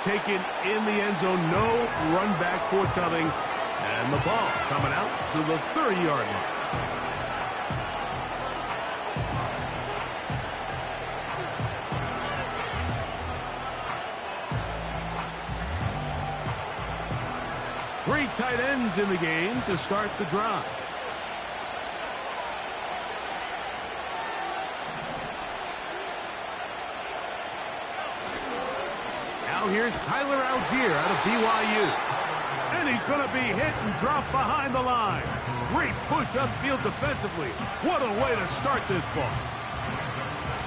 taken in the end zone. No run back forthcoming. And the ball coming out to the 30-yard line. Three tight ends in the game to start the drive. Now here's Tyler Algier out of BYU. And he's going to be hit and dropped behind the line. Great push upfield defensively. What a way to start this ball.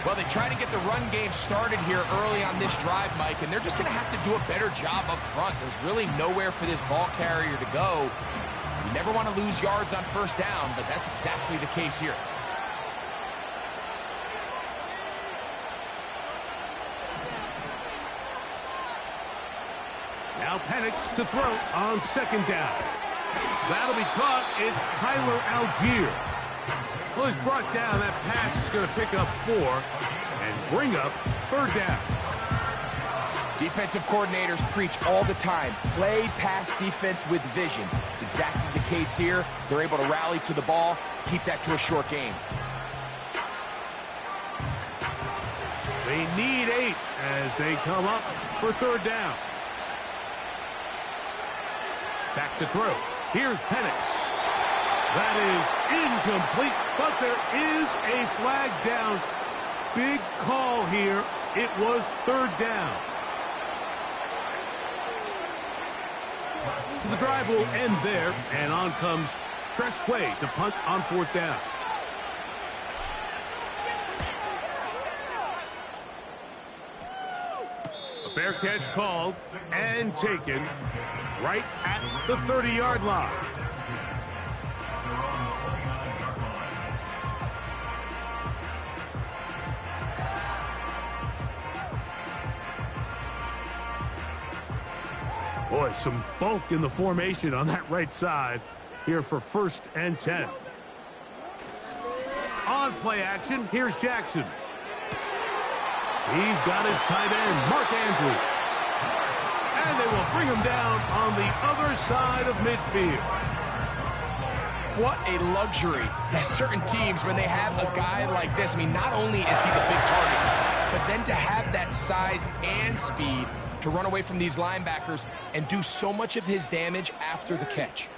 Well, they try to get the run game started here early on this drive, Mike, and they're just going to have to do a better job up front. There's really nowhere for this ball carrier to go. You never want to lose yards on first down, but that's exactly the case here. Now Penix to throw on second down. That'll be caught. It's Tyler Algier. Well, he's brought down. That pass is going to pick up 4 and bring up third down. Defensive coordinators preach all the time. Play pass defense with vision. It's exactly the case here. They're able to rally to the ball, keep that to a short game. They need 8 as they come up for third down. Back to throw. Here's Penix. That is incomplete, but there is a flag down. Big call here. It was third down. So the drive will end there, and on comes Tresway to punt on fourth down. A fair catch called and taken right at the 30-yard line. Boy, some bulk in the formation on that right side here for 1st and 10. On play action, here's Jackson. He's got his tight end, Mark Andrews. And they will bring him down on the other side of midfield. What a luxury. There's certain teams, when they have a guy like this, I mean, not only is he the big target, but then to have that size and speed to run away from these linebackers and do so much of his damage after the catch.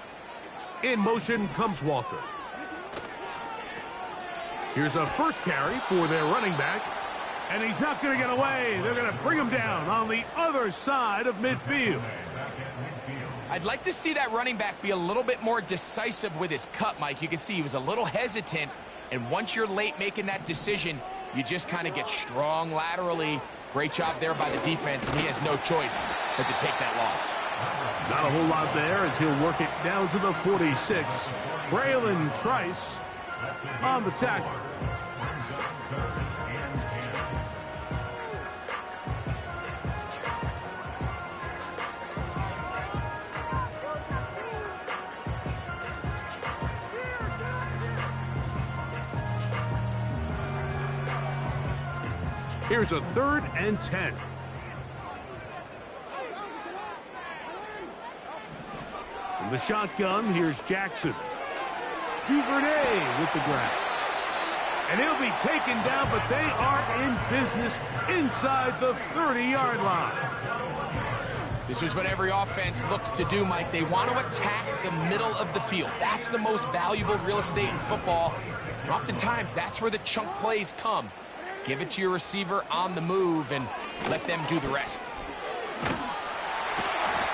In motion comes Walker. Here's a first carry for their running back. And he's not going to get away. They're going to bring him down on the other side of midfield. I'd like to see that running back be a little bit more decisive with his cut, Mike. You can see he was a little hesitant. And once you're late making that decision, you just kind of get strong laterally. Great job there by the defense, and he has no choice but to take that loss. Not a whole lot there as he'll work it down to the 46. Braylon Trice on the tackle. Here's a 3rd and 10. From the shotgun, here's Jackson. Duvernay with the grab. And he'll be taken down, but they are in business inside the 30-yard line. This is what every offense looks to do, Mike. They want to attack the middle of the field. That's the most valuable real estate in football. And oftentimes, that's where the chunk plays come. Give it to your receiver on the move and let them do the rest.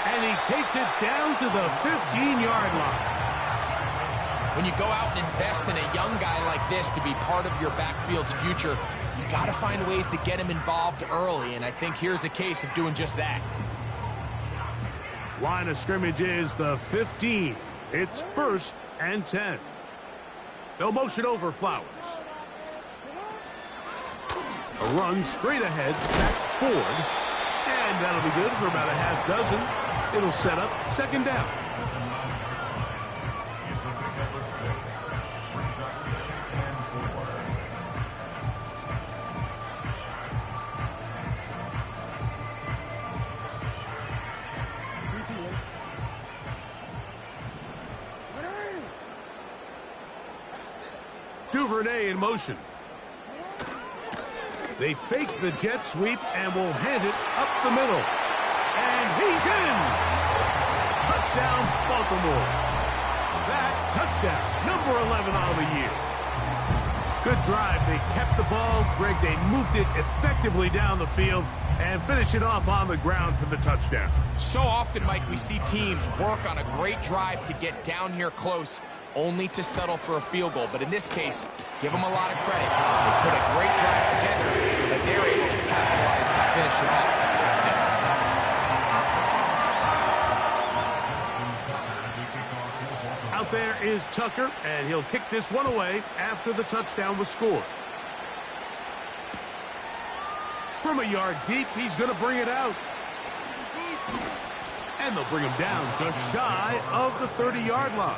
And he takes it down to the 15-yard line. When you go out and invest in a young guy like this to be part of your backfield's future, you got to find ways to get him involved early, and I think here's a case of doing just that. Line of scrimmage is the 15. It's 1st and 10. No motion over Flowers. A run straight ahead, that's Ford. And that'll be good for about a half dozen. It'll set up second down. Duvernay in motion. They fake the jet sweep and will hand it up the middle. And he's in! Touchdown, Baltimore. That touchdown, number 11 on the year. Good drive. They kept the ball. Greg, they moved it effectively down the field and finish it off on the ground for the touchdown. So often, Mike, we see teams work on a great drive to get down here close, only to settle for a field goal. But in this case, give them a lot of credit. They put a great drive together, but they're able to capitalize and finish it off with 6. Out there is Tucker, and he'll kick this one away after the touchdown was scored. From a yard deep, he's going to bring it out. And they'll bring him down just shy of the 30-yard line.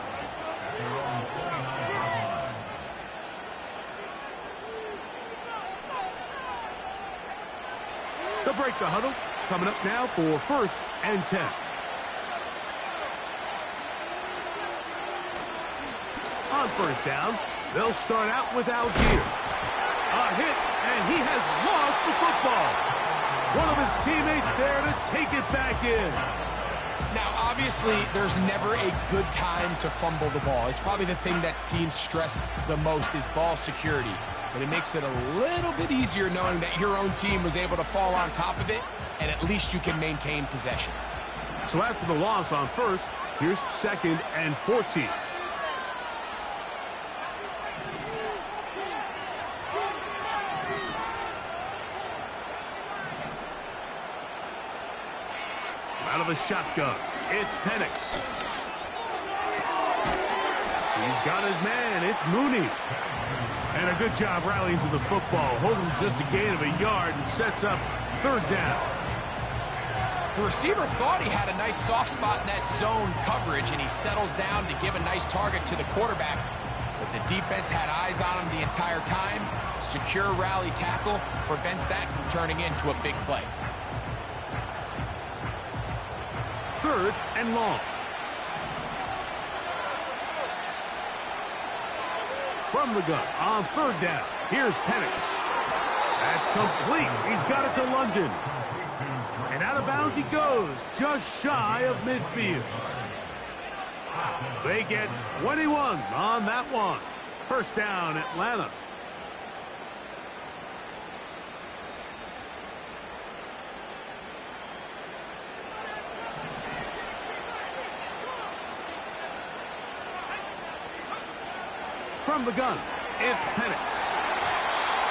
They'll break the huddle. Coming up now for 1st and 10. On 1st down, they'll start out with Algier. A hit, and he has lost the football. One of his teammates there to take it back in. Now, obviously, there's never a good time to fumble the ball. It's probably the thing that teams stress the most is ball security. But it makes it a little bit easier knowing that your own team was able to fall on top of it, and at least you can maintain possession. So after the loss on 1st, here's 2nd and 14. Out of the shotgun, it's Penix. He's got his man, it's Mooney. And a good job rallying to the football, holding just a gain of a yard and sets up 3rd down. The receiver thought he had a nice soft spot in that zone coverage, and he settles down to give a nice target to the quarterback. But the defense had eyes on him the entire time. Secure rally tackle prevents that from turning into a big play. 3rd and long. From the gun on 3rd down. Here's Penix. That's complete. He's got it to London. And out of bounds he goes, just shy of midfield. They get 21 on that one. 1st down, Atlanta. From the gun, it's Penix.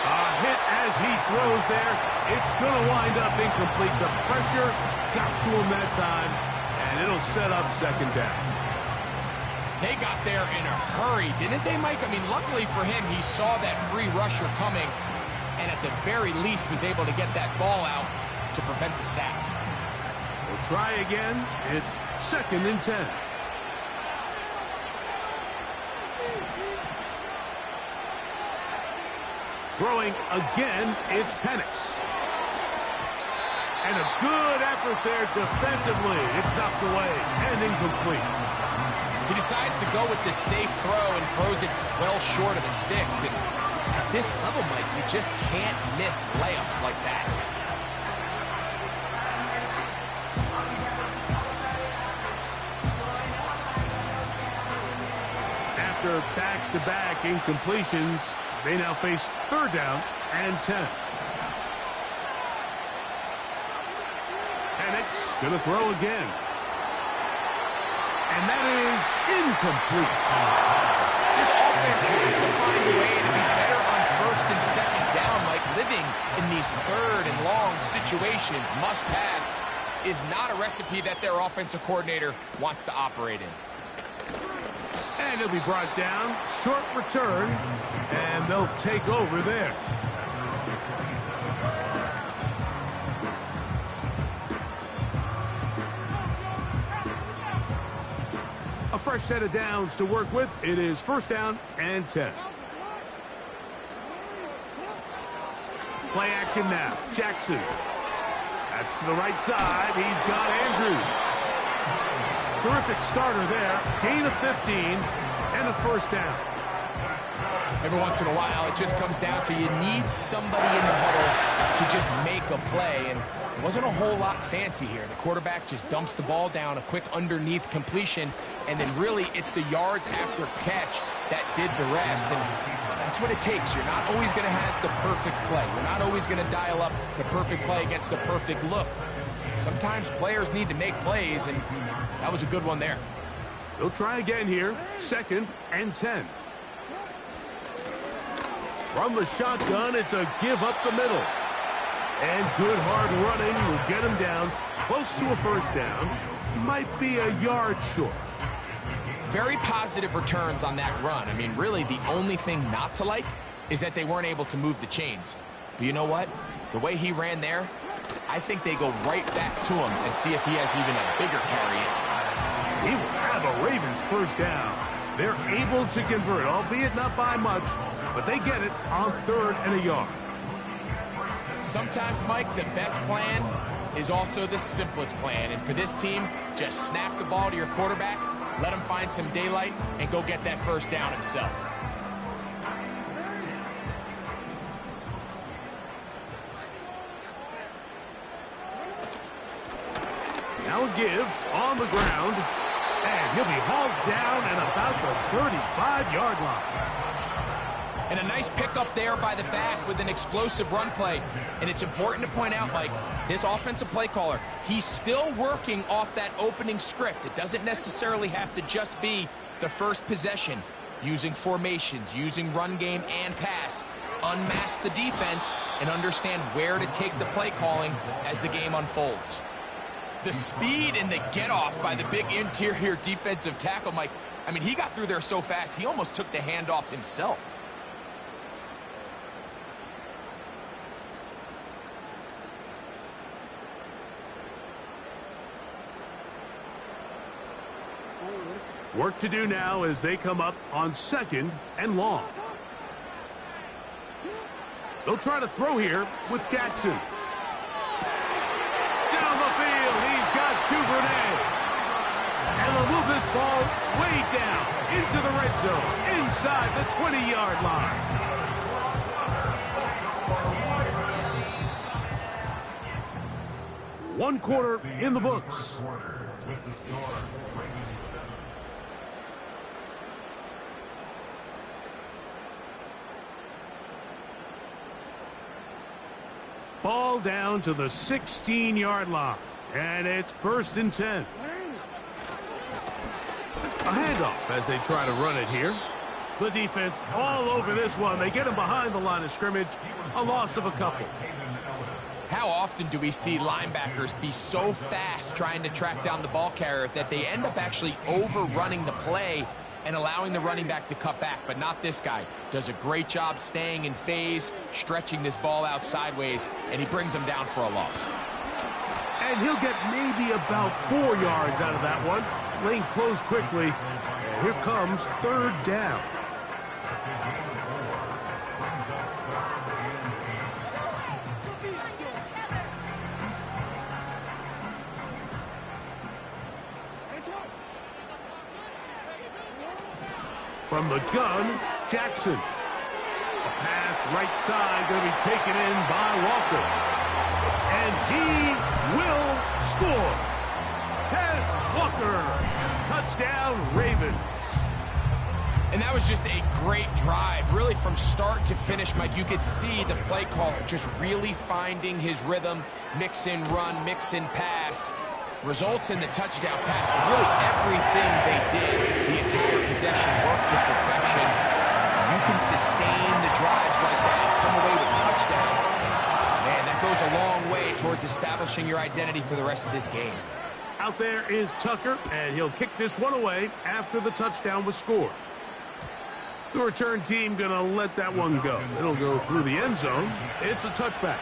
A hit as he throws there. It's going to wind up incomplete. The pressure got to him that time, and it'll set up 2nd down. They got there in a hurry, didn't they, Mike? I mean, luckily for him, he saw that free rusher coming, and at the very least was able to get that ball out to prevent the sack. We'll try again. It's 2nd and 10. Throwing again, it's Penix. And a good effort there defensively. It's knocked away and incomplete. He decides to go with this safe throw and throws it well short of the sticks. And at this level, Mike, you just can't miss layups like that. After back-to-back incompletions, they now face 3rd down and 10. Penix going to throw again. And that is incomplete. This offense has to find a way to be better on 1st and 2nd down, like living in these 3rd and long situations. Must pass is not a recipe that their offensive coordinator wants to operate in. And he'll be brought down. Short return. And they'll take over there. A fresh set of downs to work with. It is 1st down and 10. Play action now. Jackson. That's to the right side. He's got Andrews. Terrific starter there. Gain of 15 and a 1st down. Every once in a while, it just comes down to you need somebody in the huddle to just make a play, and it wasn't a whole lot fancy here. The quarterback just dumps the ball down, a quick underneath completion, and then really it's the yards after catch that did the rest, and that's what it takes. You're not always going to have the perfect play. You're not always going to dial up the perfect play against the perfect look. Sometimes players need to make plays, and that was a good one there. They'll try again here, 2nd and 10. From the shotgun, it's a give up the middle. And good hard running will get him down close to a first down. Might be a yard short. Very positive returns on that run. I mean, really, the only thing not to like is that they weren't able to move the chains. But you know what? The way he ran there, I think they go right back to him and see if he has even a bigger carry in. He will have a Ravens first down. They're able to convert, albeit not by much, but they get it on 3rd and a yard. Sometimes, Mike, the best plan is also the simplest plan. And for this team, just snap the ball to your quarterback, let him find some daylight, and go get that first down himself. Now a give on the ground, and he'll be hauled down at about the 35-yard line. And a nice pickup there by the back with an explosive run play. And it's important to point out, Mike, this offensive play caller, he's still working off that opening script. It doesn't necessarily have to just be the first possession. Using formations, using run game and pass. Unmask the defense and understand where to take the play calling as the game unfolds. The speed and the get-off by the big interior defensive tackle, Mike. I mean, he got through there so fast, he almost took the handoff himself. Work to do now as they come up on 2nd and long. They'll try to throw here with Jackson. Down the field, he's got Duvernay. And they'll move this ball way down into the red zone, inside the 20-yard line. One quarter in the books. Ball down to the 16-yard line, and it's 1st and 10. A handoff as they try to run it here. The defense all over this one. They get him behind the line of scrimmage. A loss of a couple. How often do we see linebackers be so fast trying to track down the ball carrier that they end up actually overrunning the play and allowing the running back to cut back? But not this guy. Does a great job staying in phase, stretching this ball out sideways, and he brings him down for a loss. And he'll get maybe about 4 yards out of that one. Lane closed quickly. And here comes 3rd down. From the gun, Jackson. A pass right side going to be taken in by Walker. And he will score. Tez Walker. Touchdown, Ravens. And that was just a great drive. Really from start to finish, Mike, you could see the play caller just really finding his rhythm. Mix in run, mix in pass. Results in the touchdown pass, but really everything they did, the entire possession worked to perfection. You can sustain the drives like that and come away with touchdowns. Man, that goes a long way towards establishing your identity for the rest of this game. Out there is Tucker, and he'll kick this one away after the touchdown was scored. The return team going to let that one go. It'll go through the end zone. It's a touchback.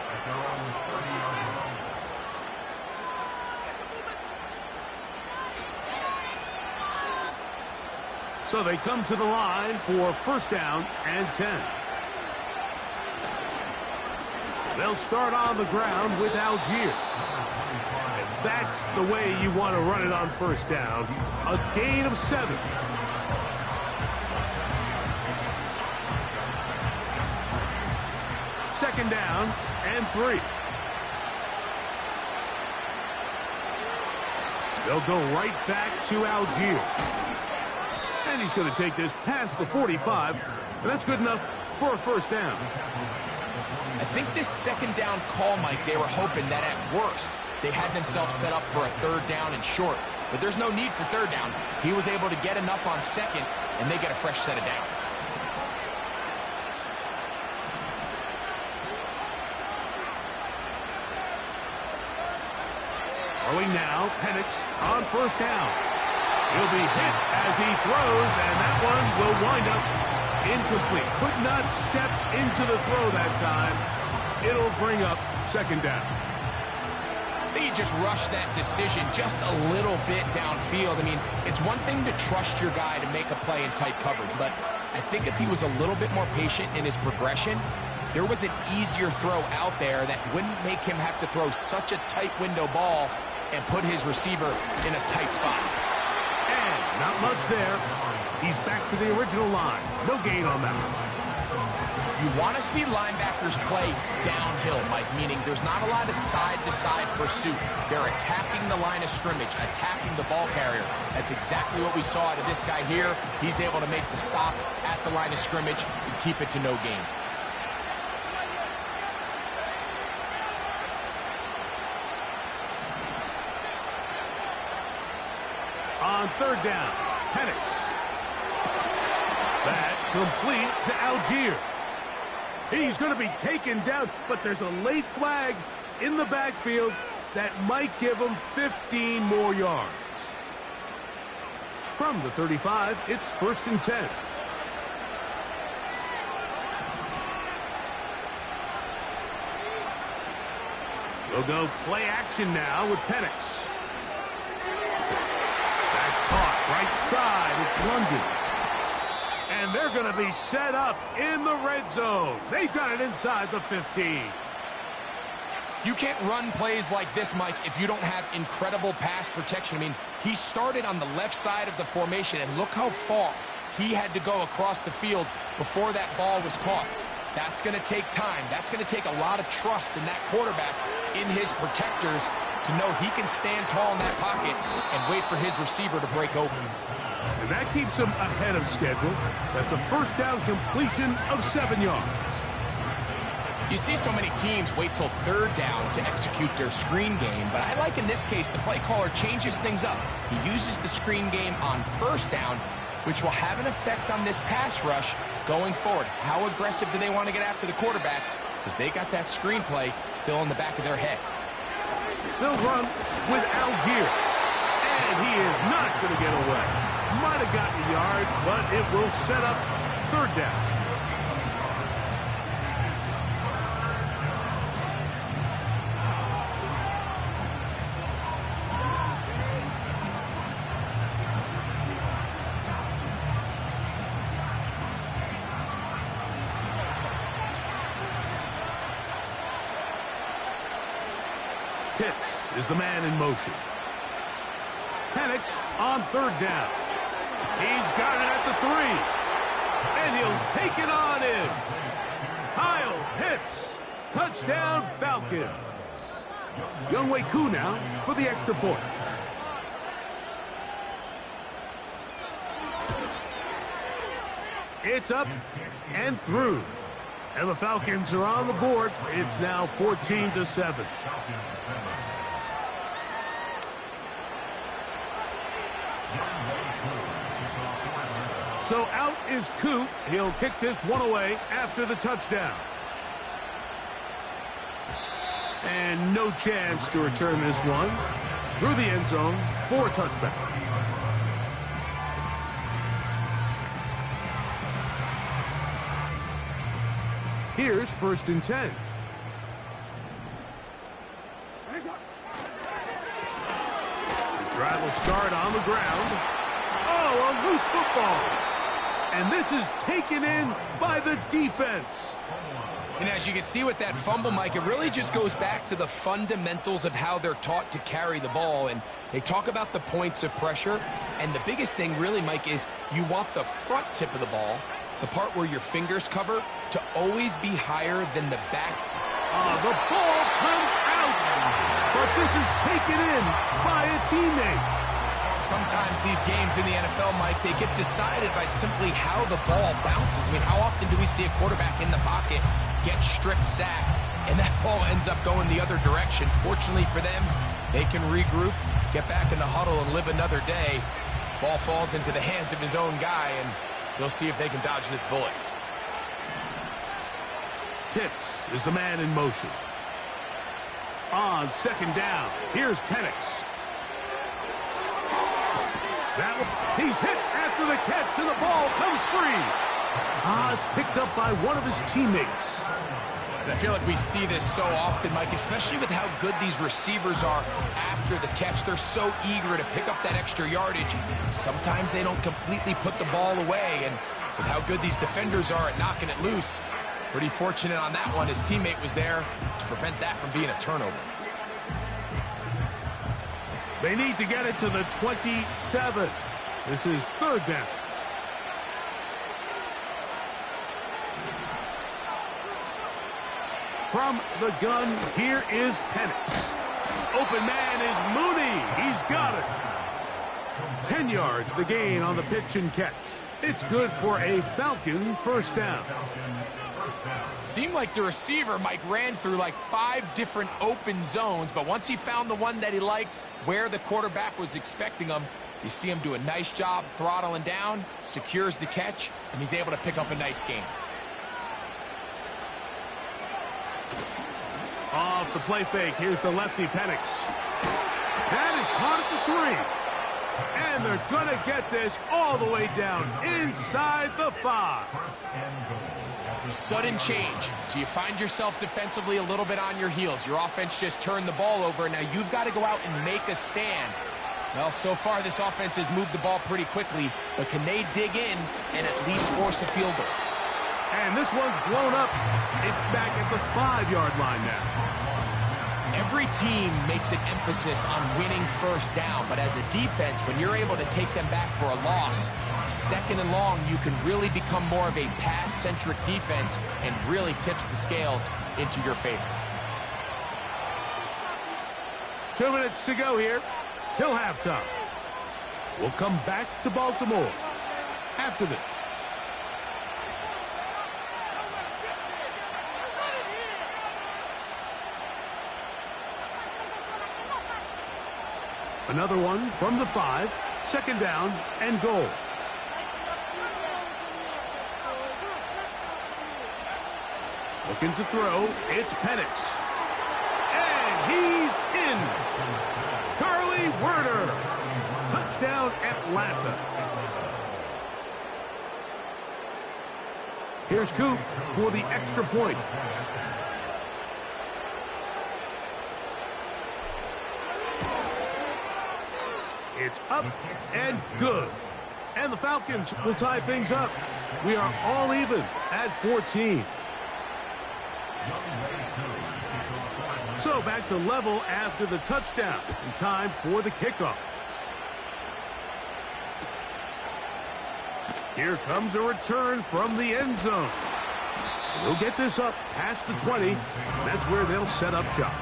So they come to the line for 1st down and 10. They'll start on the ground with Algier. And that's the way you want to run it on 1st down. A gain of 7. second down and 3. They'll go right back to Algier. And he's going to take this past the 45, and that's good enough for a first down. I think this second down call, Mike, they were hoping that at worst they had themselves set up for a third down and short. But there's no need for third down. He was able to get enough on second, and they get a fresh set of downs. Throwing now, Penix on first down. He'll be hit as he throws, and that one will wind up incomplete. Could not step into the throw that time. It'll bring up second down. He just rushed that decision just a little bit downfield. I mean, it's one thing to trust your guy to make a play in tight coverage, but I think if he was a little bit more patient in his progression, there was an easier throw out there that wouldn't make him have to throw such a tight window ball and put his receiver in a tight spot. And not much there. He's back to the original line. No gain on that one. You want to see linebackers play downhill, Mike, meaning there's not a lot of side-to-side pursuit. They're attacking the line of scrimmage, attacking the ball carrier. That's exactly what we saw out of this guy here. He's able to make the stop at the line of scrimmage and keep it to no gain. On third down, Penix. That complete to Algier. He's going to be taken down, but there's a late flag in the backfield that might give him 15 more yards. From the 35, it's 1st and 10. We'll go play action now with Penix. Right side, it's London. And they're going to be set up in the red zone. They've got it inside the 15. You can't run plays like this, Mike, if you don't have incredible pass protection. I mean, he started on the left side of the formation, and look how far he had to go across the field before that ball was caught. That's going to take time. That's going to take a lot of trust in that quarterback, in his protectors, to know he can stand tall in that pocket and wait for his receiver to break open. And that keeps him ahead of schedule. That's a first down completion of 7 yards. You see so many teams wait till third down to execute their screen game, but I like in this case the play caller changes things up. He uses the screen game on first down, which will have an effect on this pass rush going forward. How aggressive do they want to get after the quarterback? Because they got that screen play still in the back of their head. They'll run with Algier. And he is not going to get away. Might have gotten a yard, but it will set up third down. Pitts is the man in motion. Penix on third down. He's got it at the 3. And he'll take it on in. Kyle Pitts. Touchdown Falcons. Younghoe Koo now for the extra point. It's up and through. And the Falcons are on the board. It's now 14-7. So out is Koo. He'll kick this one away after the touchdown. And no chance to return this one through the end zone for a touchback. Here's 1st and 10. His drive will start on the ground. Oh, a loose football. And this is taken in by the defense. And as you can see with that fumble, Mike, it really just goes back to the fundamentals of how they're taught to carry the ball. And they talk about the points of pressure. And the biggest thing really, Mike, is you want the front tip of the ball the part where your fingers cover, to always be higher than the back. The ball comes out, but this is taken in by a teammate. Sometimes these games in the NFL, Mike, they get decided by simply how the ball bounces. I mean, how often do we see a quarterback in the pocket get strip sacked, and that ball ends up going the other direction? Fortunately for them, they can regroup, get back in the huddle, and live another day. Ball falls into the hands of his own guy, and they'll see if they can dodge this bullet. Pitts is the man in motion. On second down, here's Penix. He's hit after the catch, and the ball comes free. It's picked up by one of his teammates. I feel like we see this so often, Mike, especially with how good these receivers are after the catch. They're so eager to pick up that extra yardage. Sometimes they don't completely put the ball away, and with how good these defenders are at knocking it loose, pretty fortunate on that one. His teammate was there to prevent that from being a turnover. They need to get it to the 27. This is third down. From the gun, here is Penix. Open man is Mooney. He's got it. 10 yards the gain on the pitch and catch. It's good for a Falcon first down. Seemed like the receiver, Mike, ran through like 5 different open zones, but once he found the one that he liked, where the quarterback was expecting him, you see him do a nice job throttling down, secures the catch, and he's able to pick up a nice gain. Off the play fake, here's the lefty Penix. That is caught at the 3. And they're going to get this all the way down inside the 5. Sudden change. So you find yourself defensively a little bit on your heels. Your offense just turned the ball over, and now you've got to go out and make a stand. Well, so far this offense has moved the ball pretty quickly, but can they dig in and at least force a field goal? And this one's blown up. It's back at the 5-yard line now. Every team makes an emphasis on winning first down, but as a defense, when you're able to take them back for a loss, second and long, you can really become more of a pass-centric defense and really tips the scales into your favor. 2 minutes to go here till halftime. We'll come back to Baltimore after this. Another one from the 5, second down and goal. Looking to throw, it's Penix. And he's in. Charlie Werner. Touchdown, Atlanta. Here's Coop for the extra point. It's up and good. And the Falcons will tie things up. We are all even at 14. So back to level after the touchdown. And time for the kickoff. Here comes a return from the end zone. They'll get this up past the 20. And that's where they'll set up shop.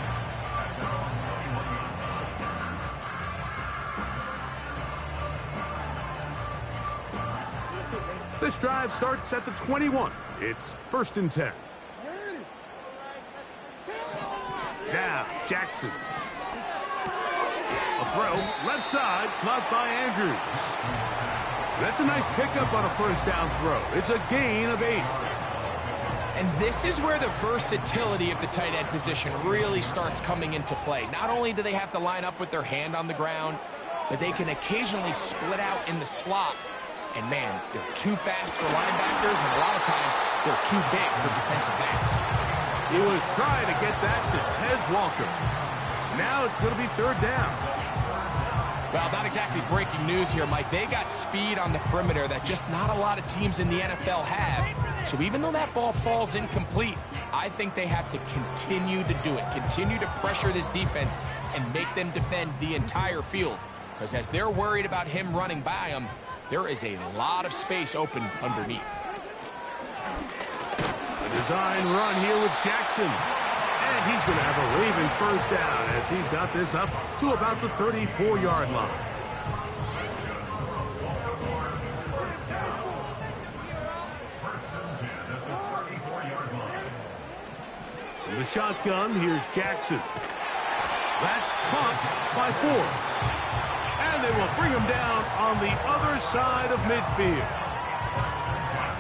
This drive starts at the 21. It's first and 10. Now, Jackson. A throw, left side, caught by Andrews. That's a nice pickup on a first down throw. It's a gain of 8. And this is where the versatility of the tight end position really starts coming into play. Not only do they have to line up with their hand on the ground, but they can occasionally split out in the slot. And, man, they're too fast for linebackers, and a lot of times they're too big for defensive backs. He was trying to get that to Tez Walker. Now it's going to be third down. Well, not exactly breaking news here, Mike. They got speed on the perimeter that just not a lot of teams in the NFL have. So even though that ball falls incomplete, I think they have to continue to do it, continue to pressure this defense and make them defend the entire field. Because as they're worried about him running by them, there is a lot of space open underneath. A design run here with Jackson. And he's going to have a Ravens first down as he's got this up to about the 34-yard line. From the shotgun, here's Jackson. That's caught by 4. And they will bring him down on the other side of midfield.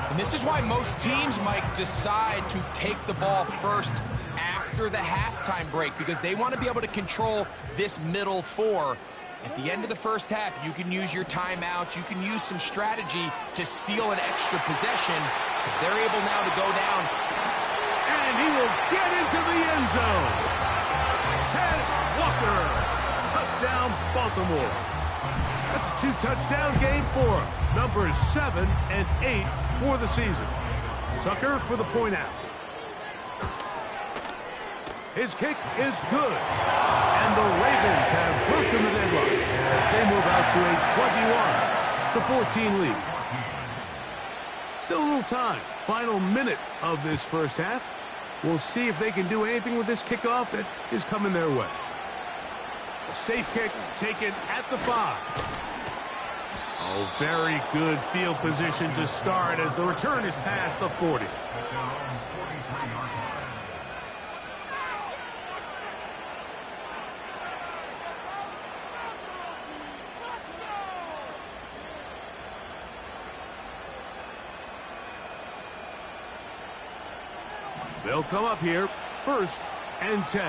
And this is why most teams, Mike, decide to take the ball first after the halftime break, because they want to be able to control this middle 4. At the end of the first half, you can use your timeouts, you can use some strategy to steal an extra possession. If they're able now to go down. And he will get into the end zone. Kenneth Walker. Touchdown, Baltimore. That's a 2-touchdown game for him. Numbers 7 and 8 for the season. Tucker for the point after. His kick is good. And the Ravens have broken the deadlock as they move out to a 21-14 lead. Still a little time. Final minute of this first half. We'll see if they can do anything with this kickoff that is coming their way. A safe kick taken at the 5. Oh, very good field position to start as the return is past the 40. They'll come up here, 1st and 10.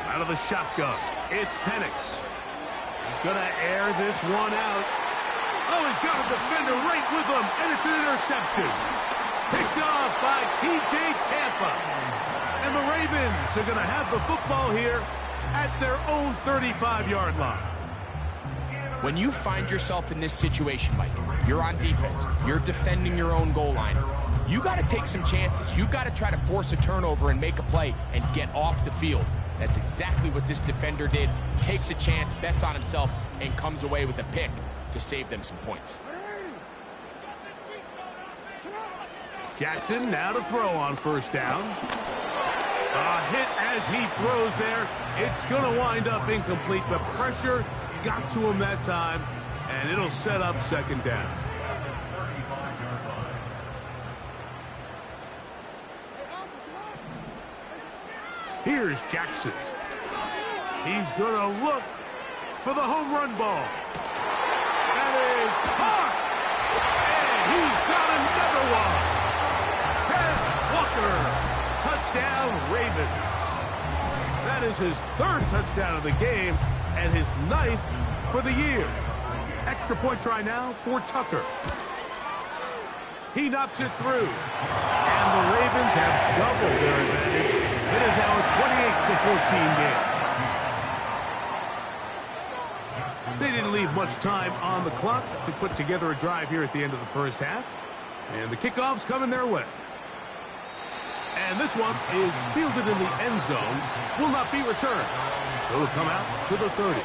Out of the shotgun, it's Penix. He's going to air this one out. Oh, he's got a defender right with him, and it's an interception. Picked off by T.J. Tampa. And the Ravens are going to have the football here at their own 35-yard line. When you find yourself in this situation, Mike, you're on defense, you're defending your own goal line, you got to take some chances. You got to try to force a turnover and make a play and get off the field. That's exactly what this defender did. Takes a chance, bets on himself, and comes away with a pick to save them some points. Jackson now to throw on 1st down. A hit as he throws there. It's going to wind up incomplete. The pressure got to him that time, and it'll set up 2nd down. Here's Jackson. He's going to look for the home run ball. That is caught. And he's got another one. Kenneth Walker. Touchdown, Ravens. That is his 3rd touchdown of the game and his 9th for the year. Extra point try now for Tucker. He knocks it through. And the Ravens have doubled their advantage. It is now a 28-14 game. They didn't leave much time on the clock to put together a drive here at the end of the first half. And the kickoff's coming their way. And this one is fielded in the end zone. Will not be returned. So it'll come out to the 30.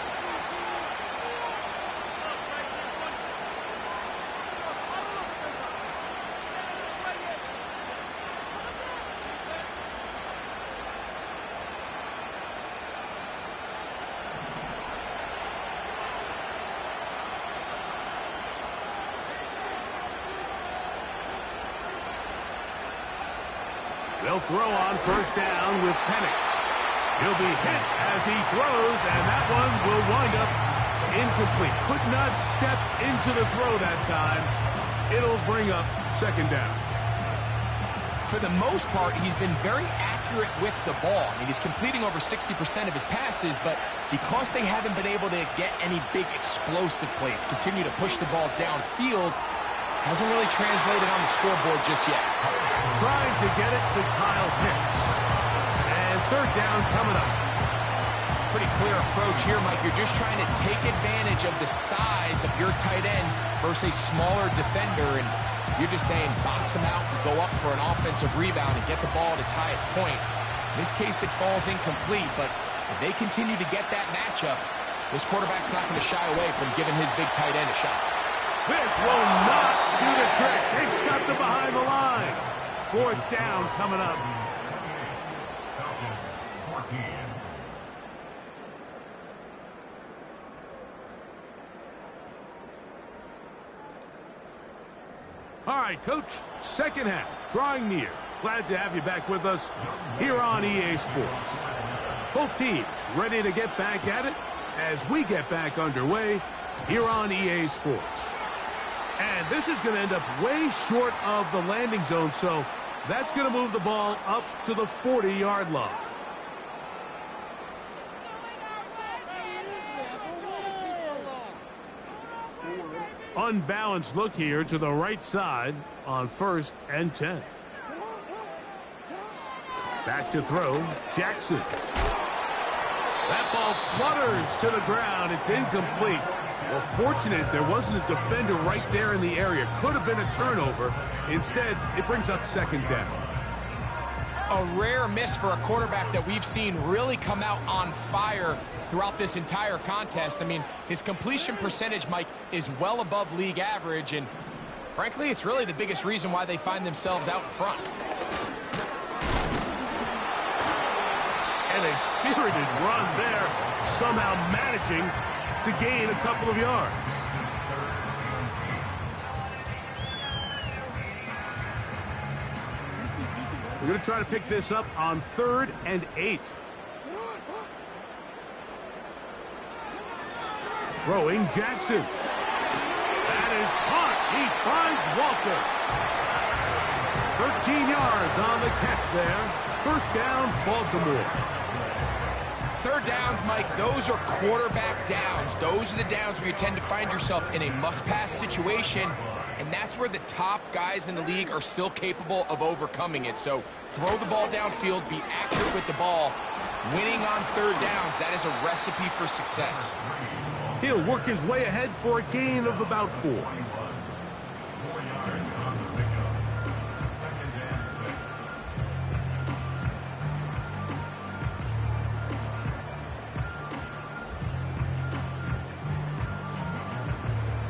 They'll throw on 1st down with Penix. He'll be hit as he throws, and that one will wind up incomplete. Could not step into the throw that time. It'll bring up 2nd down. For the most part, he's been very accurate with the ball. I mean, he's completing over 60% of his passes, but because they haven't been able to get any big explosive plays, continue to push the ball downfield, hasn't really translated on the scoreboard just yet. Trying to get it to Kyle Pitts. And 3rd down coming up. Pretty clear approach here, Mike. You're just trying to take advantage of the size of your tight end versus a smaller defender, and you're just saying box him out and go up for an offensive rebound and get the ball at its highest point. In this case, it falls incomplete, but if they continue to get that matchup, this quarterback's not going to shy away from giving his big tight end a shot. This will not do the trick. They've stopped him behind the line. 4th down coming up. All right, Coach, second half, drawing near. Glad to have you back with us here on EA Sports. Both teams ready to get back at it as we get back underway here on EA Sports. And this is going to end up way short of the landing zone, so that's going to move the ball up to the 40-yard line. Unbalanced look here to the right side on 1st and 10. Back to throw, Jackson. That ball flutters to the ground. It's incomplete. Well, fortunate there wasn't a defender right there in the area. Could have been a turnover. Instead, it brings up 2nd down. A rare miss for a quarterback that we've seen really come out on fire throughout this entire contest. I mean, his completion percentage, Mike, is well above league average, and frankly, it's really the biggest reason why they find themselves out in front. And a spirited run there, somehow managing to gain a couple of yards. We're going to try to pick this up on 3rd and 8. Throwing Jackson. That is caught. He finds Walker. 13 yards on the catch there. 1st down, Baltimore. 3rd downs, Mike, those are quarterback downs. Those are the downs where you tend to find yourself in a must-pass situation, and that's where the top guys in the league are still capable of overcoming it. So throw the ball downfield, be accurate with the ball. Winning on 3rd downs, that is a recipe for success. He'll work his way ahead for a gain of about 4.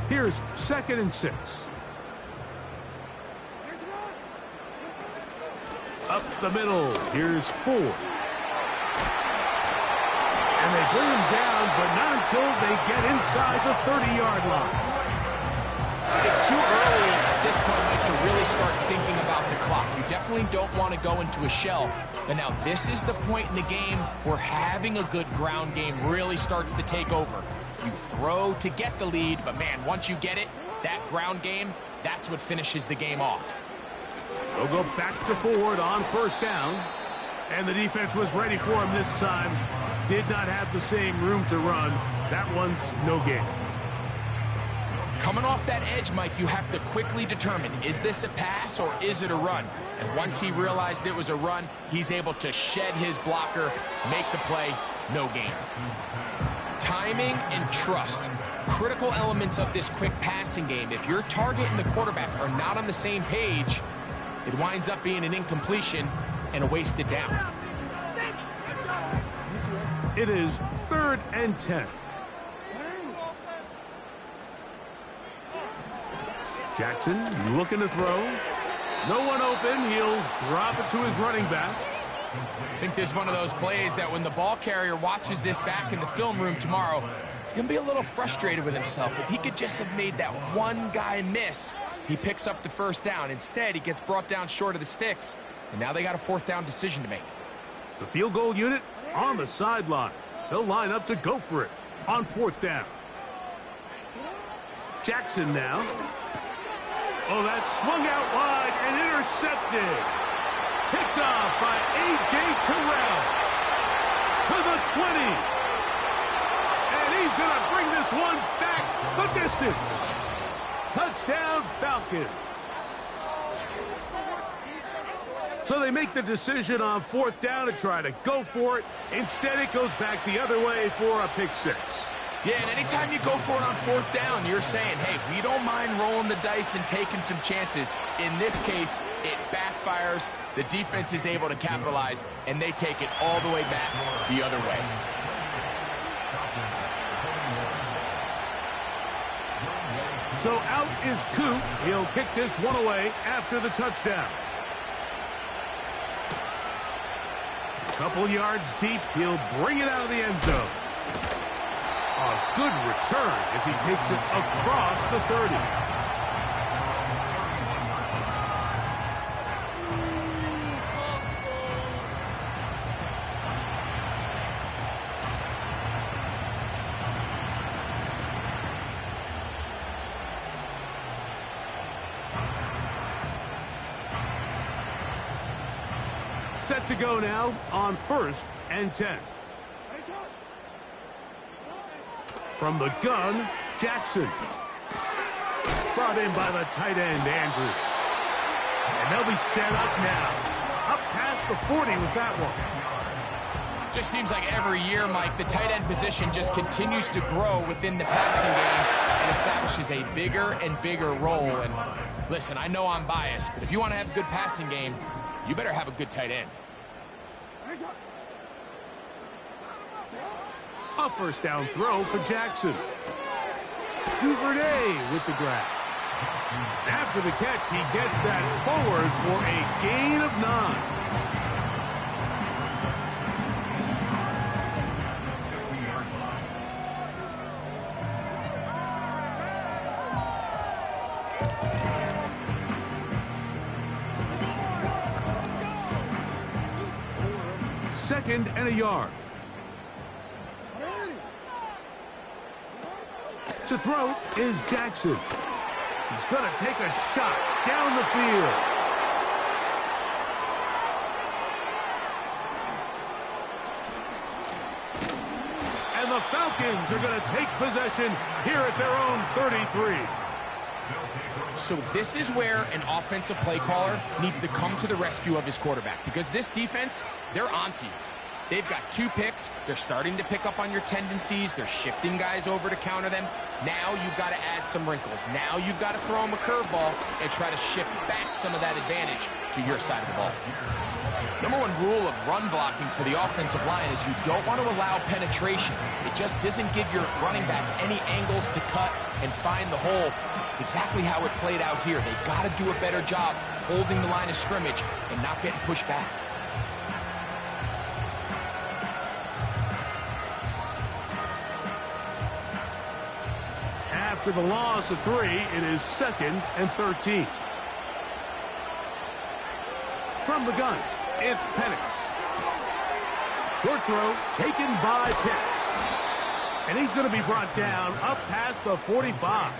Here's 2nd and 6. Up the middle. Here's 4. And they bring him down, but not until they get inside the 30-yard line. It's too early at this point, Mike, to really start thinking about the clock. You definitely don't want to go into a shell. But now this is the point in the game where having a good ground game really starts to take over. You throw to get the lead, but man, once you get it, that ground game, that's what finishes the game off. They'll go back to Ford on 1st down. And the defense was ready for him this time. Did not have the same room to run. That one's no gain. Coming off that edge, Mike, you have to quickly determine, is this a pass or is it a run? And once he realized it was a run, he's able to shed his blocker, make the play, no gain. Timing and trust, critical elements of this quick passing game. If your target and the quarterback are not on the same page, it winds up being an incompletion and a wasted down. It is 3rd and 10. Jackson looking to throw. No one open. He'll drop it to his running back. I think this is one of those plays that when the ball carrier watches this back in the film room tomorrow, he's going to be a little frustrated with himself. If he could just have made that one guy miss, he picks up the 1st down. Instead, he gets brought down short of the sticks, and now they got a 4th down decision to make. The field goal unit on the sideline. They'll line up to go for it on 4th down. Jackson now. Oh, that swung out wide and intercepted. Picked off by A.J. Terrell to the 20. And he's going to bring this one back the distance. Touchdown, Falcons. So they make the decision on 4th down to try to go for it. Instead, it goes back the other way for a pick 6. Yeah, and anytime you go for it on 4th down, you're saying, hey, we don't mind rolling the dice and taking some chances. In this case, it backfires. The defense is able to capitalize, and they take it all the way back the other way. So out is Coop. He'll kick this one away after the touchdown. Couple yards deep, he'll bring it out of the end zone. A good return as he takes it across the 30. Set to go now on 1st and 10. From the gun, Jackson. Brought in by the tight end, Andrews. And they'll be set up now. Up past the 40 with that one. Just seems like every year, Mike, the tight end position just continues to grow within the passing game and establishes a bigger and bigger role. And listen, I know I'm biased, but if you want to have a good passing game, you better have a good tight end. A first down throw for Jackson. Duvernay with the grab. After the catch, he gets that forward for a gain of 9. Second and a yard. To throw is Jackson. He's going to take a shot down the field. And the Falcons are going to take possession here at their own 33. So this is where an offensive play caller needs to come to the rescue of his quarterback, because this defense, they're onto you. They've got 2 picks. They're starting to pick up on your tendencies. They're shifting guys over to counter them. Now you've got to add some wrinkles. Now you've got to throw them a curveball and try to shift back some of that advantage to your side of the ball. Number 1 rule of run blocking for the offensive line is you don't want to allow penetration. It just doesn't give your running back any angles to cut and find the hole. It's exactly how it played out here. They've got to do a better job holding the line of scrimmage and not getting pushed back. After the loss of 3, it is 2nd and 13. From the gun, it's Penix. Short throw taken by Pitts. And he's going to be brought down up past the 45.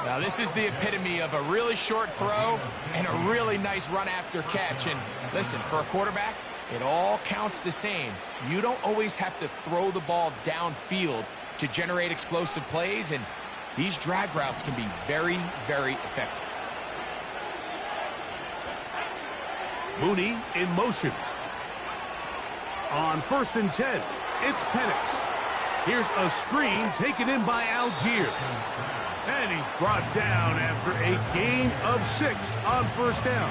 Now this is the epitome of a really short throw and a really nice run after catch. And listen, for a quarterback, it all counts the same. You don't always have to throw the ball downfield to generate explosive plays, and these drag routes can be very, very effective. Mooney in motion. On 1st and 10, it's Penix. Here's a screen taken in by Algier. And he's brought down after a gain of 6 on 1st down.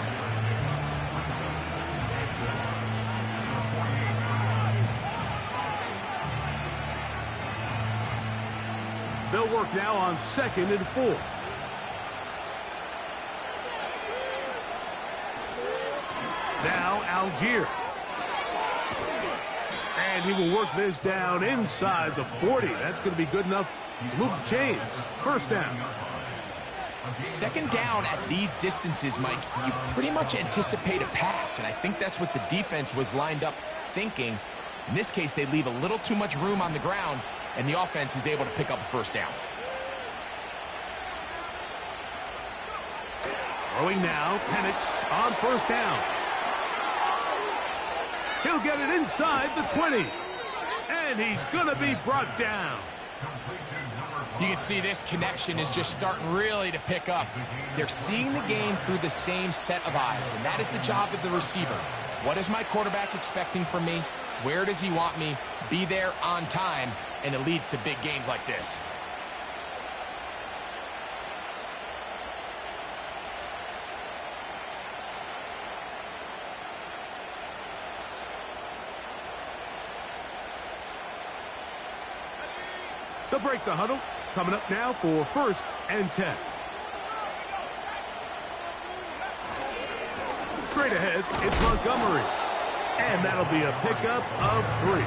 They'll work now on 2nd and 4. Now Algier. And he will work this down inside the 40. That's going to be good enough to move the chains. 1st down. 2nd down at these distances, Mike, you pretty much anticipate a pass, and I think that's what the defense was lined up thinking. In this case, they leave a little too much room on the ground, and the offense is able to pick up a 1st down. Throwing now, Penix on 1st down. He'll get it inside the 20. And he's going to be brought down. You can see this connection is just starting really to pick up. They're seeing the game through the same set of eyes, and that is the job of the receiver. What is my quarterback expecting from me? Where does he want me? Be there on time, and it leads to big gains like this. They'll break the huddle. Coming up now for 1st and 10. Straight ahead, it's Montgomery. And that'll be a pickup of 3.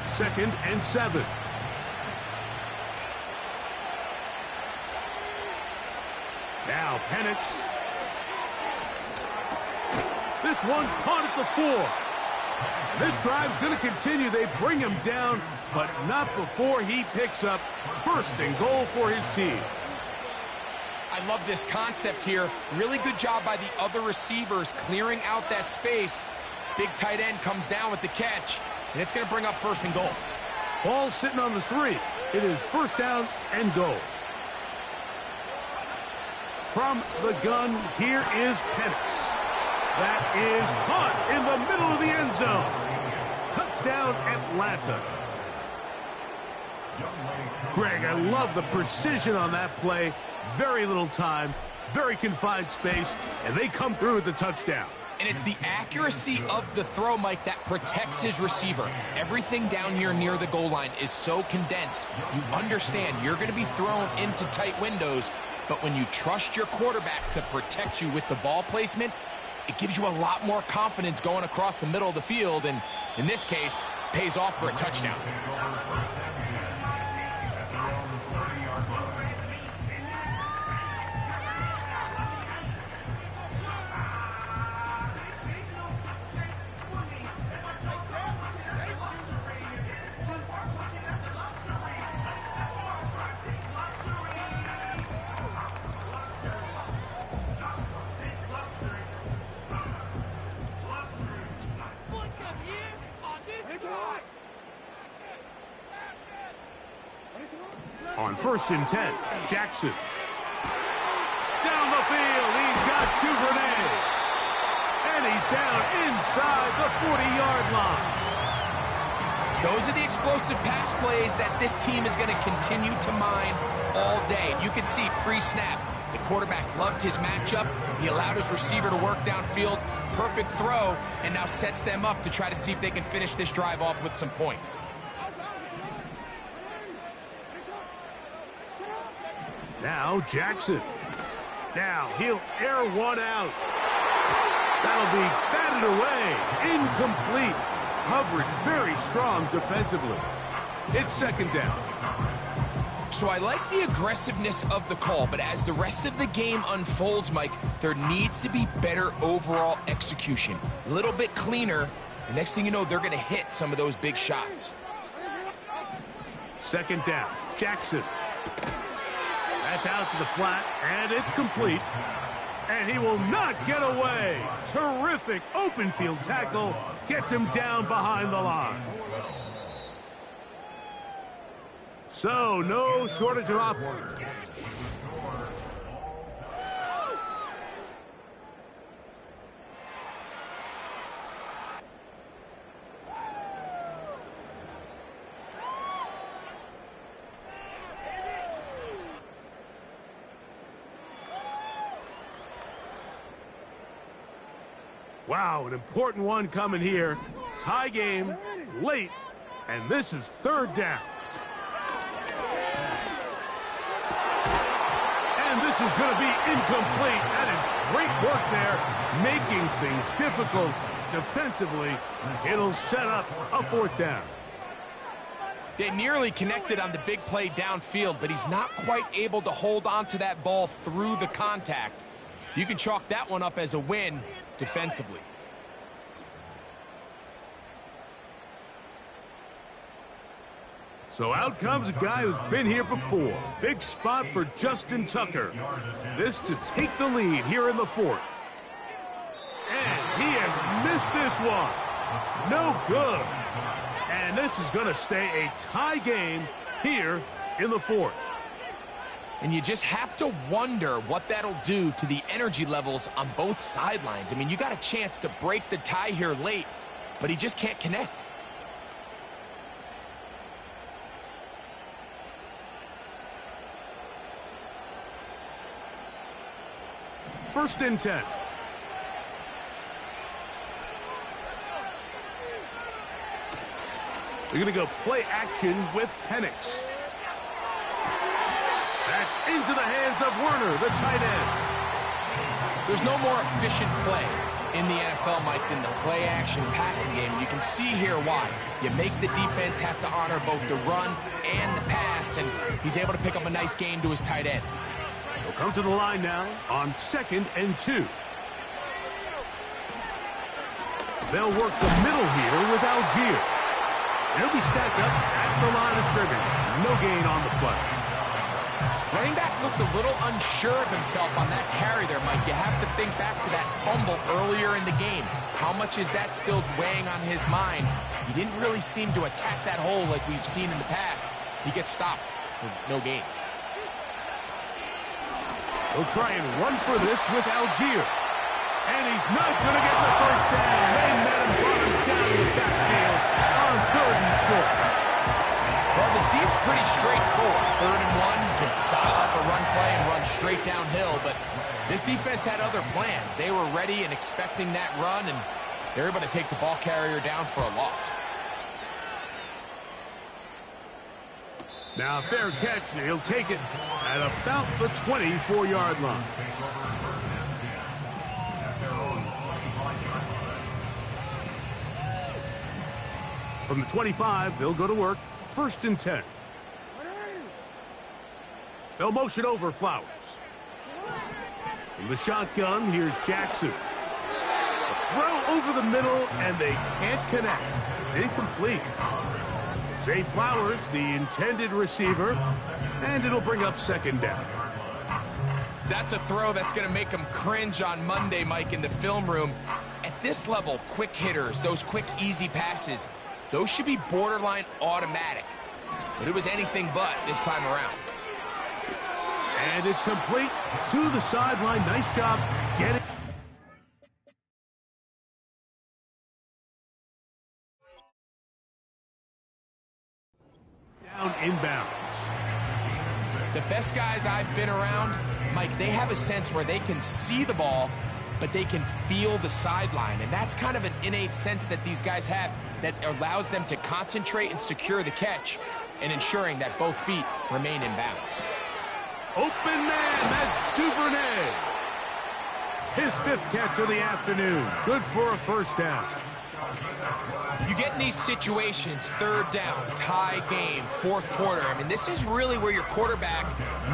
Second and 7. Now Penix. This one caught at the 4. This drive's going to continue. They bring him down, but not before he picks up 1st and goal for his team. I love this concept here. Really good job by the other receivers clearing out that space. Big tight end comes down with the catch, and it's going to bring up 1st and goal. Ball sitting on the 3. It is 1st down and goal. From the gun, here is Penix. That is caught in the middle of the end zone. Touchdown, Atlanta. Greg, I love the precision on that play. Very little time, very confined space, and they come through with the touchdown. And it's the accuracy of the throw, Mike, that protects his receiver. Everything down here near the goal line is so condensed. You understand you're going to be thrown into tight windows, but when you trust your quarterback to protect you with the ball placement, it gives you a lot more confidence going across the middle of the field, and in this case, pays off for a touchdown. On 1st and 10, Jackson. Down the field, he's got Duvernay. And he's down inside the 40-yard line. Those are the explosive pass plays that this team is going to continue to mine all day. You can see pre-snap, the quarterback loved his matchup. He allowed his receiver to work downfield. Perfect throw, and now sets them up to try to see if they can finish this drive off with some points. Now Jackson. Now he'll air one out. That'll be batted away. Incomplete. Coverage very strong defensively. It's 2nd down. So I like the aggressiveness of the call, but as the rest of the game unfolds, Mike, there needs to be better overall execution. A little bit cleaner. The next thing you know, they're going to hit some of those big shots. 2nd down. Jackson. That's out to the flat, and it's complete. And he will not get away. Terrific open field tackle. Gets him down behind the line. So, no shortage of offense. Wow, an important one coming here. Tie game, late, and this is 3rd down. And this is going to be incomplete. That is great work there, making things difficult defensively. It'll set up a 4th down. They nearly connected on the big play downfield, but he's not quite able to hold on to that ball through the contact. You can chalk that one up as a win defensively. So out comes a guy who's been here before. Big spot for Justin Tucker. This to take the lead here in the 4th. And he has missed this one. No good. And this is going to stay a tie game here in the 4th. And you just have to wonder what that'll do to the energy levels on both sidelines. I mean, you got a chance to break the tie here late, but he just can't connect. First and 10. They're going to go play action with Penix. That's into the hands of Werner, the tight end. There's no more efficient play in the NFL, Mike, than the play-action passing game. You can see here why. You make the defense have to honor both the run and the pass, and he's able to pick up a nice gain to his tight end. He'll come to the line now on 2nd and 2. They'll work the middle here with Algier. He'll be stacked up at the line of scrimmage. No gain on the play. Running back looked a little unsure of himself on that carry there, Mike. You have to think back to that fumble earlier in the game. How much is that still weighing on his mind? He didn't really seem to attack that hole like we've seen in the past. He gets stopped for no gain. He'll try and run for this with Algier. And he's not going to get the first down. They met him, brought him down in the backfield on 3rd and short. Well, this seems pretty straightforward. 3rd and 1, just dial up a run play and run straight downhill. But this defense had other plans. They were ready and expecting that run, and they're able to take the ball carrier down for a loss. Now, fair catch. He'll take it at about the 24-yard line. From the 25, they'll go to work. 1st and 10. They'll motion over Flowers. From the shotgun, here's Jackson. A throw over the middle, and they can't connect. It's incomplete. Zay Flowers, the intended receiver, and it'll bring up 2nd down. That's a throw that's going to make him cringe on Monday, Mike, in the film room. At this level, quick hitters, those quick, easy passes, those should be borderline automatic. But it was anything but this time around. And it's complete to the sideline. Nice job getting. Down inbounds. The best guys I've been around, Mike, they have a sense where they can see the ball, but they can feel the sideline. And that's kind of an innate sense that these guys have that allows them to concentrate and secure the catch and ensuring that both feet remain in bounds. Open man, that's Duvernay. His 5th catch of the afternoon. Good for a first down. You get in these situations, 3rd down, tie game, 4th quarter. I mean, this is really where your quarterback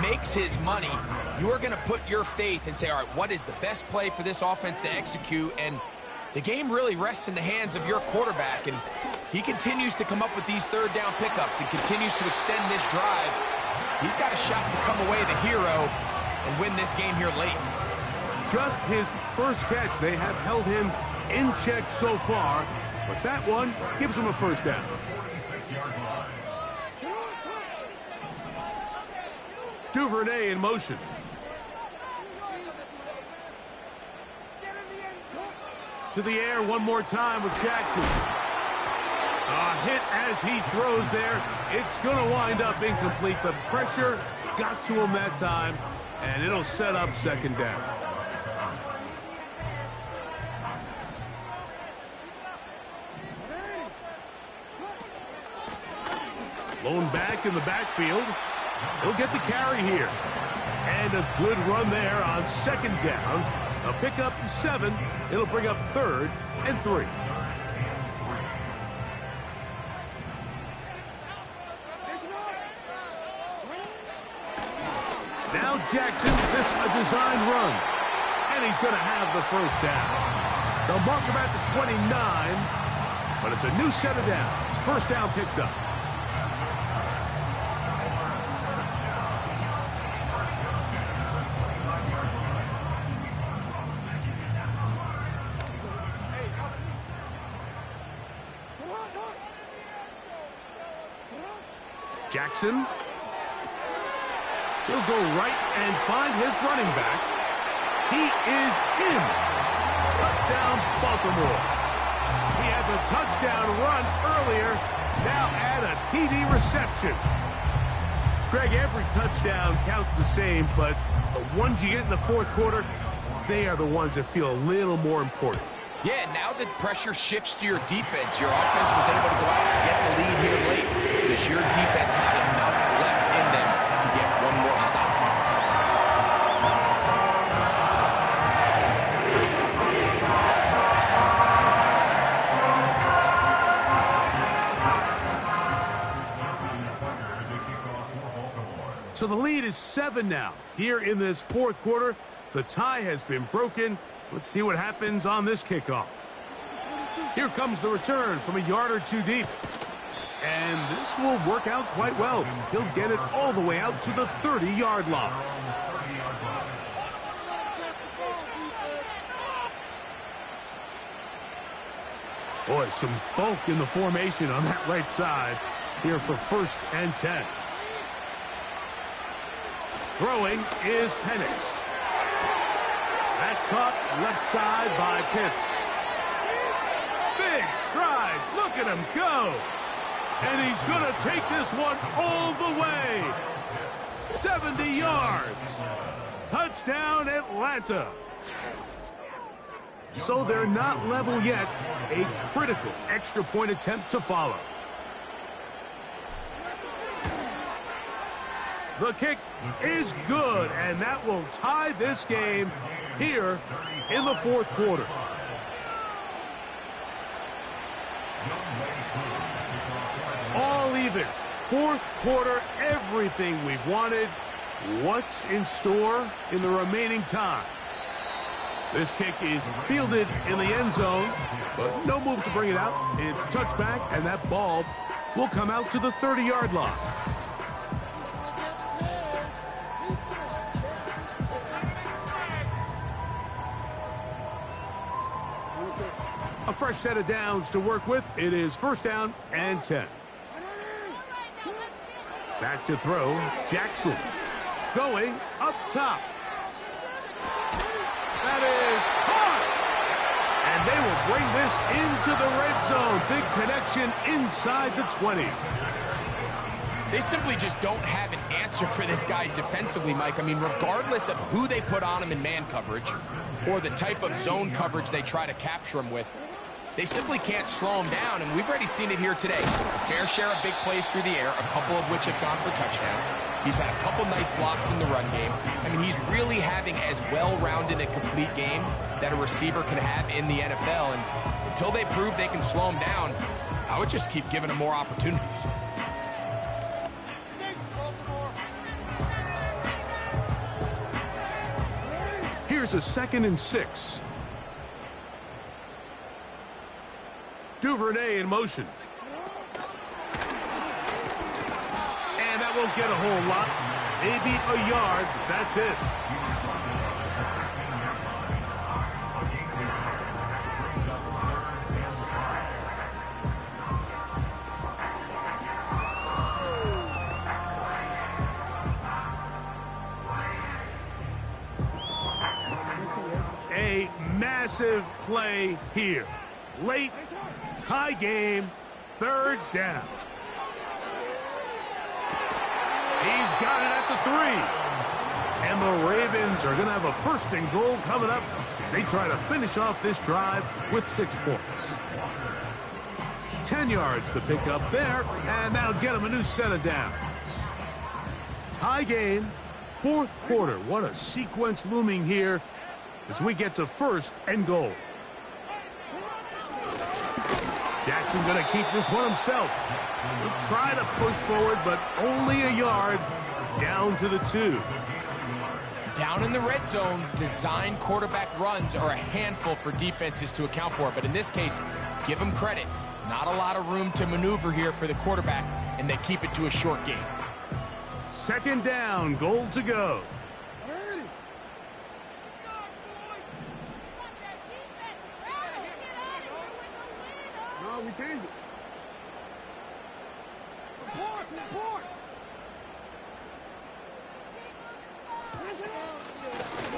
makes his money. You are going to put your faith and say, all right, what is the best play for this offense to execute? And the game really rests in the hands of your quarterback. And he continues to come up with these 3rd down pickups and continues to extend this drive. He's got a shot to come away the hero and win this game here late. Just his first catch. They have held him in check so far, but that one gives him a first down. Duvernay in motion. To the air one more time with Jackson. A hit as he throws there. It's going to wind up incomplete. The pressure got to him that time, and it'll set up 2nd down. Lone back in the backfield. He'll get the carry here. And a good run there on 2nd down. A pickup 7. It'll bring up 3rd and 3. Now Jackson, this a design run. And he's going to have the first down. They'll mark him at the 29, but it's a new set of downs. First down picked up. Jackson. He'll go right and find his running back. He is in. Touchdown, Baltimore. He had the touchdown run earlier. Now add a TD reception. Greg, every touchdown counts the same, but the ones you get in the 4th quarter, they are the ones that feel a little more important. Yeah, now the pressure shifts to your defense. Your offense was able to go out and get the lead here late. Does your defense have enough left in them to get one more stop? So the lead is 7 now. Here in this fourth quarter, the tie has been broken. Let's see what happens on this kickoff. Here comes the return from a yard or two deep. And this will work out quite well. He'll get it all the way out to the 30-yard line. Boy, some bulk in the formation on that right side here for 1st and 10. Throwing is Penix. That's caught left side by Pitts. Big strides. Look at him go. And he's going to take this one all the way. 70 yards. Touchdown, Atlanta. So they're not level yet. A critical extra point attempt to follow. The kick is good, and that will tie this game here in the fourth quarter. All even. Fourth quarter, everything we've wanted. What's in store in the remaining time? This kick is fielded in the end zone, but no move to bring it out. It's touchback, and that ball will come out to the 30-yard line. A fresh set of downs to work with. It is 1st down and 10. Back to throw, Jackson. Going up top. That is caught. And they will bring this into the red zone. Big connection inside the 20. They simply just don't have an answer for this guy defensively, Mike. I mean, regardless of who they put on him in man coverage or the type of zone coverage they try to capture him with, they simply can't slow him down, and we've already seen it here today. A fair share of big plays through the air, a couple of which have gone for touchdowns. He's had a couple nice blocks in the run game. I mean, he's really having as well-rounded a complete game that a receiver can have in the NFL, and until they prove they can slow him down, I would just keep giving him more opportunities. Here's a 2nd and 6. Duvernay in motion. And that won't get a whole lot. Maybe a yard. That's it. A massive play here. Late. Tie game, 3rd down. He's got it at the 3. And the Ravens are going to have a 1st and goal coming up. They try to finish off this drive with 6 points. 10 yards to pick up there, and that'll get them a new set of downs. Tie game, 4th quarter. What a sequence looming here as we get to 1st and goal. Jackson going to keep this one himself. He'll try to push forward, but only a yard down to the 2. Down in the red zone, designed quarterback runs are a handful for defenses to account for. But in this case, give them credit. Not a lot of room to maneuver here for the quarterback, and they keep it to a short game. 2nd down, goal to go. We changed it.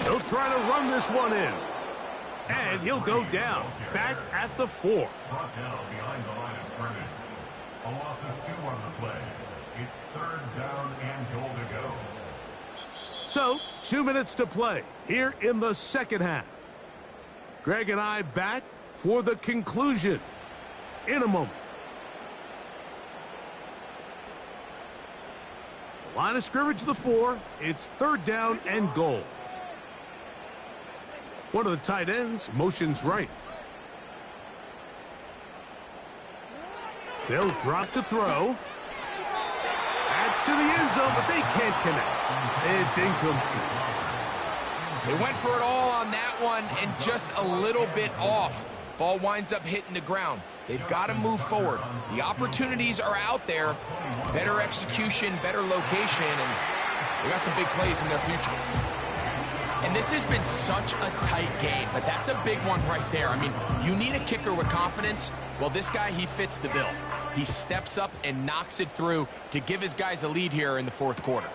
He'll try to run this one in. And he'll go down. Back at the 4. Brought down behind the line of scrimmage. A loss of 2 on the play. It's 3rd down and goal to go. So, 2 minutes to play here in the second half. Greg and I back for the conclusion in a moment. Line of scrimmage to the 4. It's 3rd down and goal. One of the tight ends motions right. They'll drop to throw. Adds to the end zone, but they can't connect. It's incomplete. They went for it all on that one and just a little bit off. Ball winds up hitting the ground. They've got to move forward. The opportunities are out there. Better execution, better location, and they got some big plays in their future. And this has been such a tight game, but that's a big one right there. I mean, you need a kicker with confidence. Well, this guy, he fits the bill. He steps up and knocks it through to give his guys a lead here in the 4th quarter.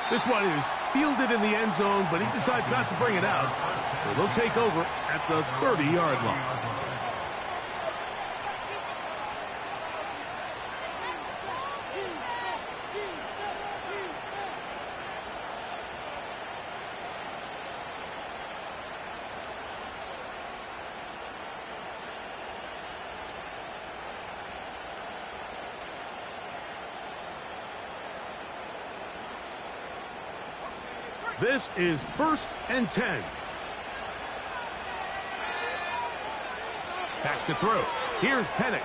This one is fielded in the end zone, but he decides not to bring it out. So they'll take over at the 30-yard line. This is 1st and 10. Back to throw. Here's Penix.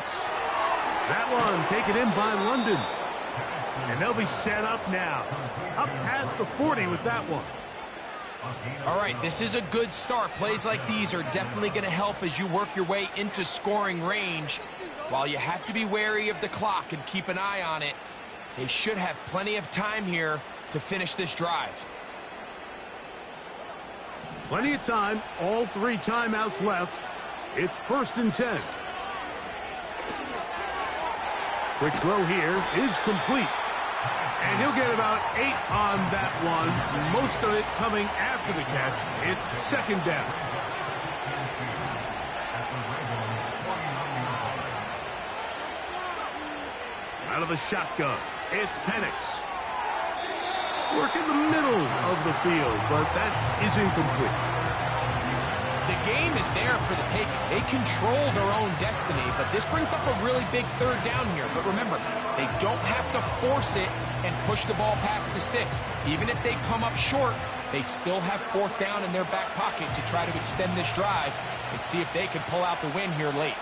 That one taken in by London. And they'll be set up now. Up past the 40 with that one. All right, this is a good start. Plays like these are definitely going to help as you work your way into scoring range. While you have to be wary of the clock and keep an eye on it, they should have plenty of time here to finish this drive. Plenty of time. All 3 timeouts left. It's 1st and 10. Quick throw here is complete. And he'll get about 8 on that one. Most of it coming after the catch. It's 2nd down. Out of the shotgun. It's Penix. Work in the middle of the field, but that is incomplete. The game is there for the taking. They control their own destiny, but this brings up a really big 3rd down here. But remember, they don't have to force it and push the ball past the sticks. Even if they come up short, they still have 4th down in their back pocket to try to extend this drive and see if they can pull out the win here late.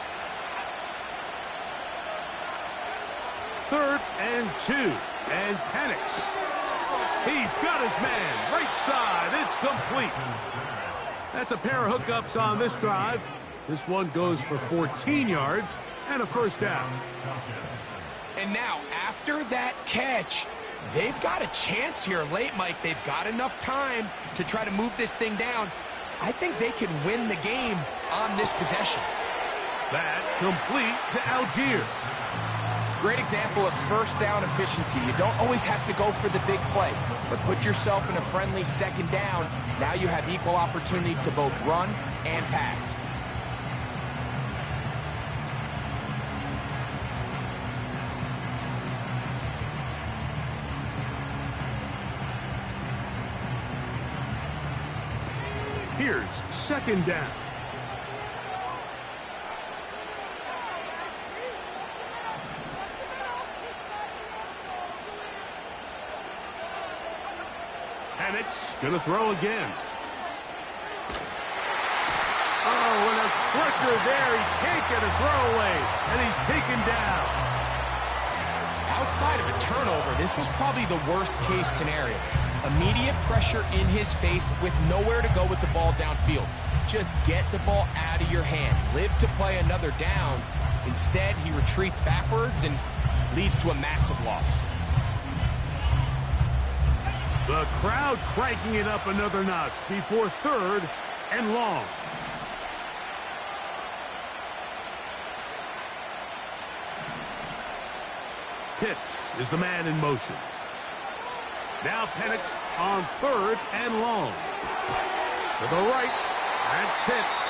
3rd and 2, and Penix. He's got his man, right side, it's complete. That's a pair of hookups on this drive. This one goes for 14 yards and a 1st down. And now, after that catch, they've got a chance here late, Mike. They've got enough time to try to move this thing down. I think they can win the game on this possession. That complete to Algier. Great example of 1st down efficiency. You don't always have to go for the big play, but put yourself in a friendly 2nd down. Now you have equal opportunity to both run and pass. Here's 2nd down. Penix gonna throw again. Oh, and a pressure there. He can't get a throw away, and he's taken down. Outside of a turnover, this was probably the worst-case scenario. Immediate pressure in his face with nowhere to go with the ball downfield. Just get the ball out of your hand. Live to play another down. Instead, he retreats backwards and leads to a massive loss. The crowd cranking it up another notch before 3rd and long. Pitts is the man in motion. Now Penix on 3rd and long. To the right, that's Pitts.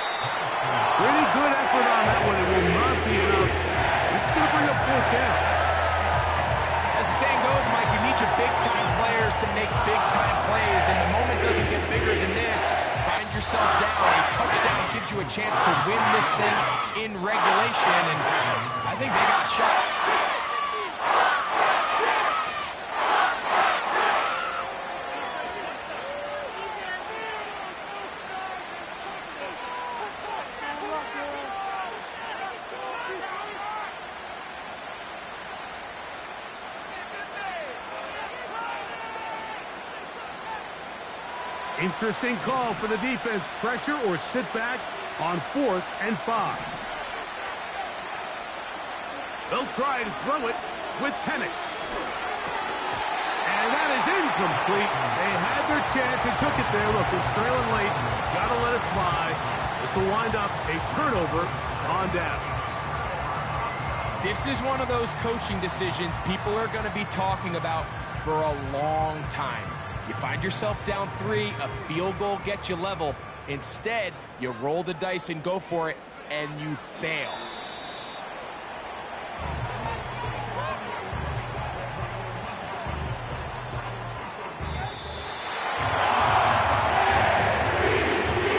Pretty good effort on that one. It will not be enough. It's going to bring up 4th down. As the saying goes, Mike, you need your big-time players to make big-time yourself down. A touchdown gives you a chance to win this thing in regulation, and I think they got a shot. Interesting call for the defense. Pressure or sit back on 4th and 5. They'll try to throw it with Penix. And that is incomplete. They had their chance and took it there. Look, they're trailing late. Got to let it fly. This will wind up a turnover on downs. This is one of those coaching decisions people are going to be talking about for a long time. You find yourself down 3, a field goal gets you level. Instead, you roll the dice and go for it, and you fail.